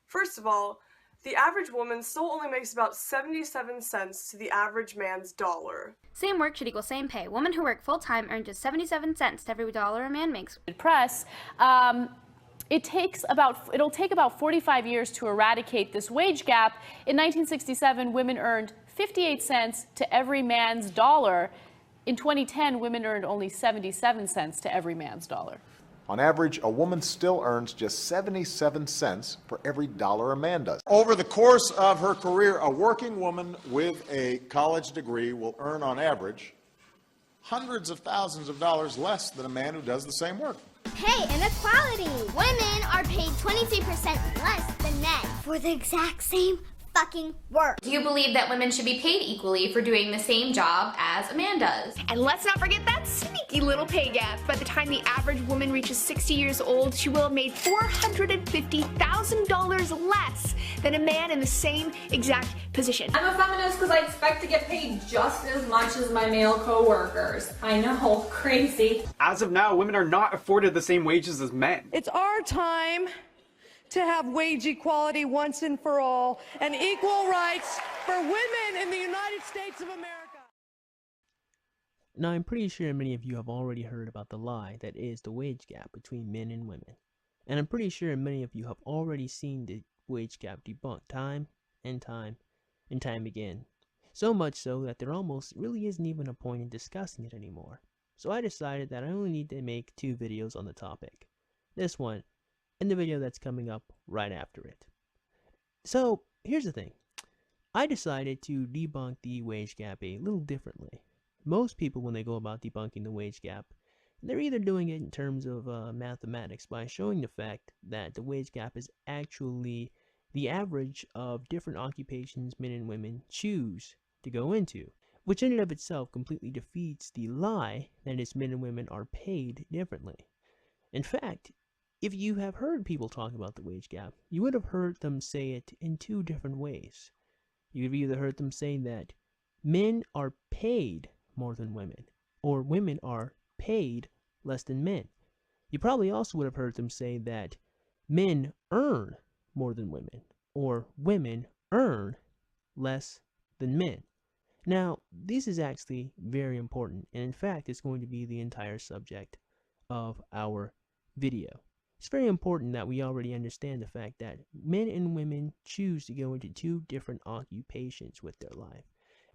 First of all, the average woman still only makes about 77 cents to the average man's dollar. Same work should equal same pay. Women who work full-time earn just 77 cents to every dollar a man makes. Press, it'll take about 45 years to eradicate this wage gap. In 1967, women earned 58 cents to every man's dollar. In 2010, women earned only 77 cents to every man's dollar. On average, a woman still earns just 77 cents for every dollar a man does. Over the course of her career, a working woman with a college degree will earn, on average, hundreds of thousands of dollars less than a man who does the same work. Pay inequality! Women are paid 23% less than men for the exact same fucking work. Do you believe that women should be paid equally for doing the same job as a man does? And let's not forget that sneaky little pay gap. By the time the average woman reaches 60 years old, she will have made $450,000 less than a man in the same exact position. I'm a feminist because I expect to get paid just as much as my male co-workers. I know, crazy. As of now, women are not afforded the same wages as men. It's our time to have wage equality once and for all, and equal rights for women in the United States of America. Now, I'm pretty sure many of you have already heard about the lie that is the wage gap between men and women. And I'm pretty sure many of you have already seen the wage gap debunked time and time and time again. So much so that there almost really isn't even a point in discussing it anymore. So I decided that I only need to make 2 videos on the topic. This one, and the video that's coming up right after it. So, here's the thing. I decided to debunk the wage gap a little differently. Most people, when they go about debunking the wage gap, they're either doing it in terms of mathematics by showing the fact that the wage gap is actually the average of different occupations men and women choose to go into, which in and of itself completely defeats the lie that it's men and women are paid differently. In fact, if you have heard people talk about the wage gap, you would have heard them say it in 2 different ways. You've either heard them say that men are paid more than women, or women are paid less than men. You probably also would have heard them say that men earn more than women, or women earn less than men. Now, this is actually very important, and in fact, it's going to be the entire subject of our video. It's very important that we already understand the fact that men and women choose to go into 2 different occupations with their life.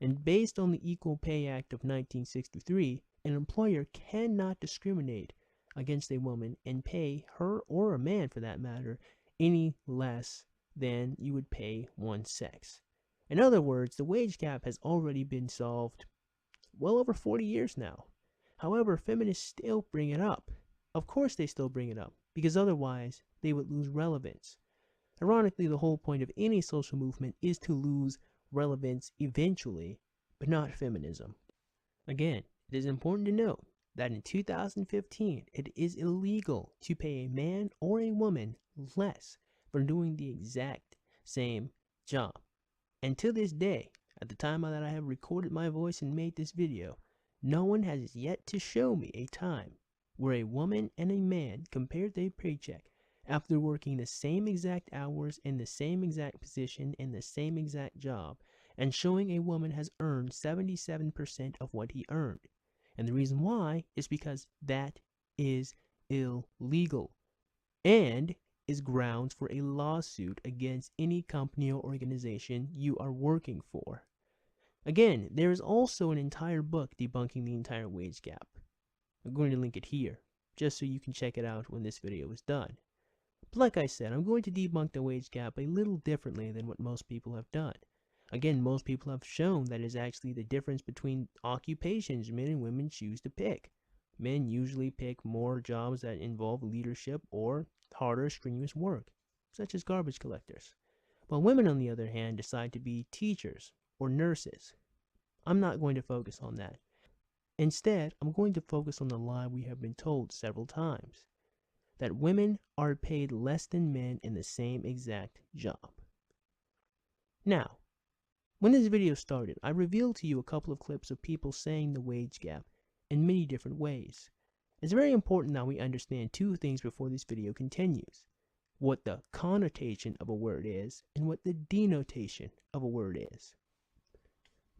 And based on the Equal Pay Act of 1963, an employer cannot discriminate against a woman and pay her, or a man for that matter, any less than you would pay one sex. In other words, the wage gap has already been solved well over 40 years now. However, feminists still bring it up. Of course they still bring it up, because otherwise they would lose relevance. Ironically, the whole point of any social movement is to lose relevance eventually, but not feminism. Again, it is important to note that in 2015, it is illegal to pay a man or a woman less for doing the exact same job. And to this day, at the time that I have recorded my voice and made this video, no one has yet to show me a time where a woman and a man compared their paycheck after working the same exact hours in the same exact position in the same exact job, and showing a woman has earned 77% of what he earned. And the reason why is because that is illegal and is grounds for a lawsuit against any company or organization you are working for. Again, there is also an entire book debunking the entire wage gap. I'm going to link it here, just so you can check it out when this video is done. But like I said, I'm going to debunk the wage gap a little differently than what most people have done. Again, most people have shown that it's actually the difference between occupations men and women choose to pick. Men usually pick more jobs that involve leadership or harder, strenuous work, such as garbage collectors. While women, on the other hand, decide to be teachers or nurses. I'm not going to focus on that. Instead, I'm going to focus on the lie we have been told several times, that women are paid less than men in the same exact job. Now, when this video started, I revealed to you a couple of clips of people saying the wage gap in many different ways. It's very important that we understand 2 things before this video continues. what the connotation of a word is and what the denotation of a word is.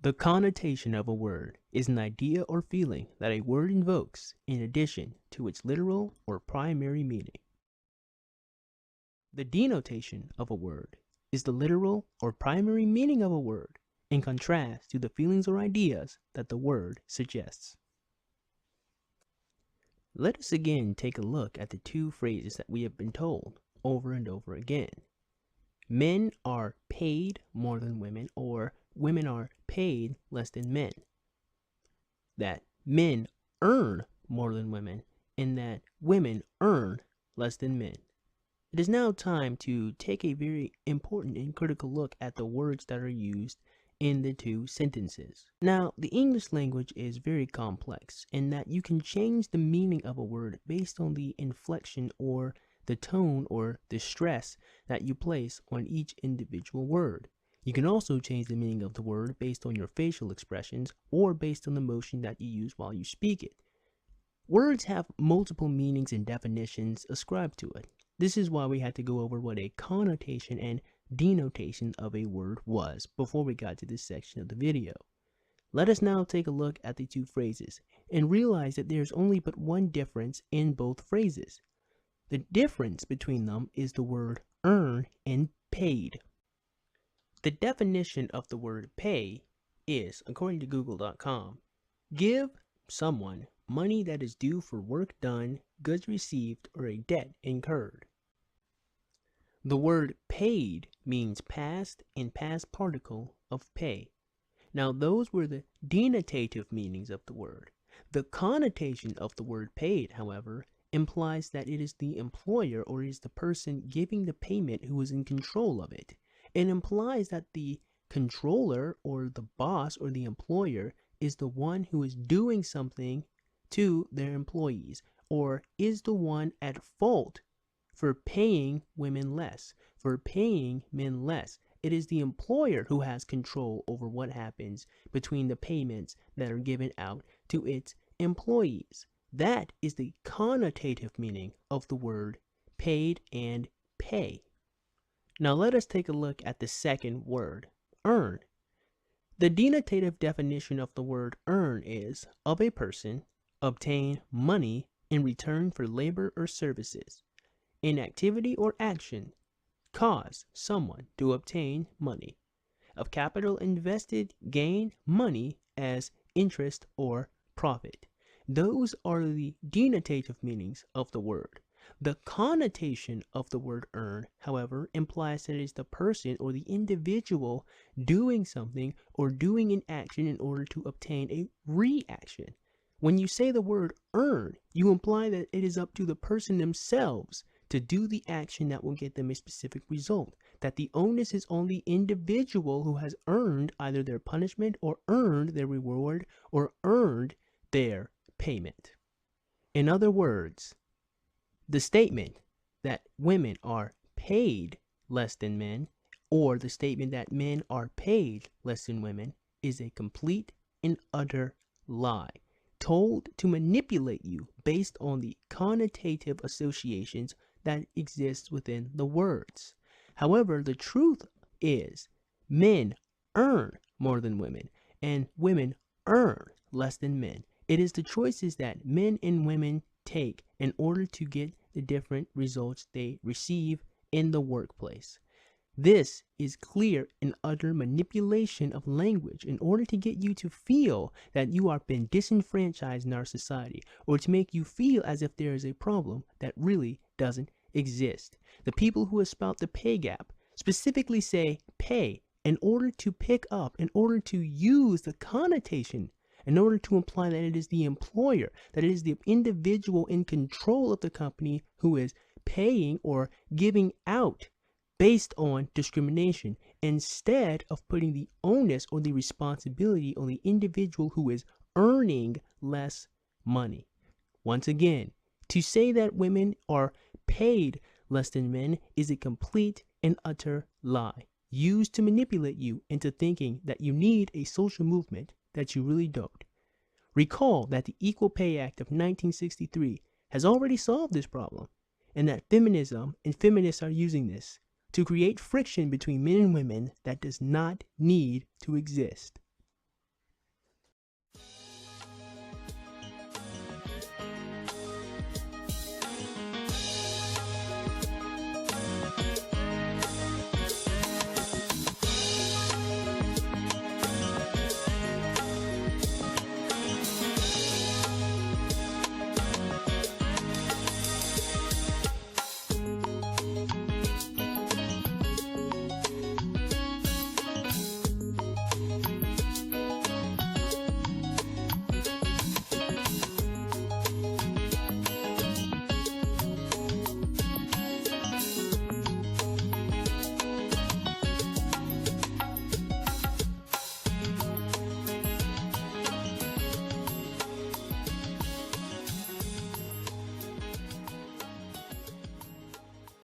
The connotation of a word is an idea or feeling that a word invokes in addition to its literal or primary meaning. The denotation of a word is the literal or primary meaning of a word in contrast to the feelings or ideas that the word suggests. Let us again take a look at the two phrases that we have been told over and over again. Men are paid more than women, or women are paid less than men. That men earn more than women, and that women earn less than men. It is now time to take a very important and critical look at the words that are used in the two sentences. Now, the English language is very complex in that you can change the meaning of a word based on the inflection or the tone or the stress that you place on each individual word. You can also change the meaning of the word based on your facial expressions or based on the motion that you use while you speak it. Words have multiple meanings and definitions ascribed to it. This is why we had to go over what a connotation and denotation of a word was before we got to this section of the video. Let us now take a look at the two phrases and realize that there's only but one difference in both phrases. The difference between them is the word earn and paid. The definition of the word pay is, according to Google.com, give someone money that is due for work done, goods received, or a debt incurred. The word paid means past and past particle of pay. Now those were the denotative meanings of the word. The connotation of the word paid, however, implies that it is the employer or is the person giving the payment who is in control of it. It implies that the controller or the boss or the employer is the one who is doing something to their employees or is the one at fault for paying women less, for paying men less. It is the employer who has control over what happens between the payments that are given out to its employees. That is the connotative meaning of the word paid and pay. Now let us take a look at the second word, earn. The denotative definition of the word earn is of a person, obtain money in return for labor or services. In activity or action, cause someone to obtain money. Of capital invested, gain money as interest or profit. Those are the denotative meanings of the word. The connotation of the word earn, however, implies that it is the person or the individual doing something or doing an action in order to obtain a reaction. When you say the word earn, you imply that it is up to the person themselves to do the action that will get them a specific result, that the onus is on the individual who has earned either their punishment or earned their reward or earned their payment. In other words, the statement that women are paid less than men or the statement that men are paid less than women is a complete and utter lie, told to manipulate you based on the connotative associations that exists within the words. However, the truth is men earn more than women and women earn less than men. It is the choices that men and women take in order to get the different results they receive in the workplace. This is clear and utter manipulation of language in order to get you to feel that you are been disenfranchised in our society, or to make you feel as if there is a problem that really doesn't exist. The people who espout the pay gap specifically say pay in order to pick up, in order to use the connotation, in order to imply that it is the employer, that it is the individual in control of the company who is paying or giving out based on discrimination, instead of putting the onus or the responsibility on the individual who is earning less money. Once again, to say that women are paid less than men is a complete and utter lie, used to manipulate you into thinking that you need a social movement that you really don't. Recall that the Equal Pay Act of 1963 has already solved this problem. and that feminism and feminists are using this to create friction between men and women that does not need to exist.